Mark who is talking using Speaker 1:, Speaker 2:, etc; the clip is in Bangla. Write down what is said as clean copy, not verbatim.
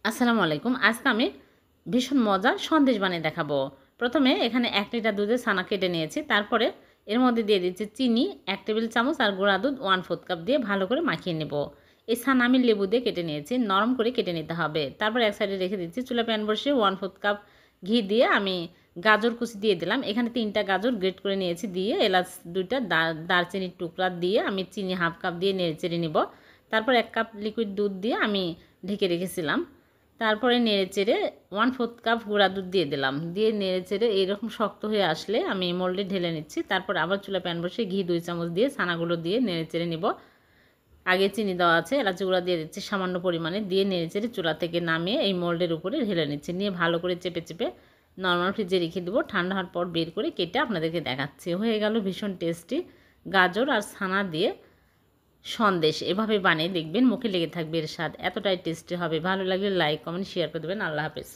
Speaker 1: আসসালামু আলাইকুম। আজকে আমি ভীষণ মজার সন্দেশ বানিয়ে দেখাবো। প্রথমে এখানে ১ লিটার দুধের ছানা কেটে নিয়েছি। তারপরে এর মধ্যে দিয়ে দিচ্ছি চিনি ১ টেবিল চামচ আর গুঁড়া দুধ 1/4 কাপ দিয়ে ভালো করে মাখিয়ে নেব। এই ছানা আমি লেবু দিয়ে কেটে নিয়েছি। নরম করে কেটে নিতে হবে। তারপর এক সাইডে রেখে দিচ্ছি। চুলায় প্যান বসিয়ে 1/4 কাপ ঘি দিয়ে আমি গাজর কুচি দিয়ে দিলাম। এখানে ৩টা গাজর গ্রেট করে নিয়েছি দিয়ে এলাচ ২টা দারচিনির টুকরা দিয়ে আমি চিনি 1/2 কাপ দিয়ে নেড়েচেড়ে নিব। তারপর ১ কাপ লিকুইড দুধ দিয়ে আমি ঢেকে রেখেছিলাম। তারপরে নেড়েচেড়ে 1/4 কাপ গুঁড়া দুধ দিয়ে দিলাম। দিয়ে নেড়েচেড়ে এইরকম শক্ত হয়ে আসলে আমি মোল্ডে ঢেলে নিচ্ছি। তারপর আবার চুলায় প্যান বসিয়ে ঘি 2 চামচ দিয়ে ছানাগুলো দিয়ে নেড়েচেড়ে নিব। আগে চিনি দেওয়া আছে, এলাচি গুঁড়া দিয়ে দিচ্ছি সামান্য পরিমাণে, দিয়ে নেড়েচেড়ে চুলা থেকে নামিয়ে এই মোল্ডের উপরে ঢেলে নিচ্ছি। নিয়ে ভালো করে চেপে চেপে নরমাল ফ্রিজে রেখে দেবো। ঠান্ডা হওয়ার পর বের করে কেটে আপনাদেরকে দেখাচ্ছি। হয়ে গেল ভীষণ টেস্টি গাজর আর ছানা দিয়ে সন্দেশ। এভাবে বানিয়ে দেখবেন, মুখে লেগে থাকবে এর স্বাদ। এতটাই টেস্টি হবে। ভালো লাগলে লাইক কমেন্ট শেয়ার করে দেবেন। আল্লাহ হাফেজ।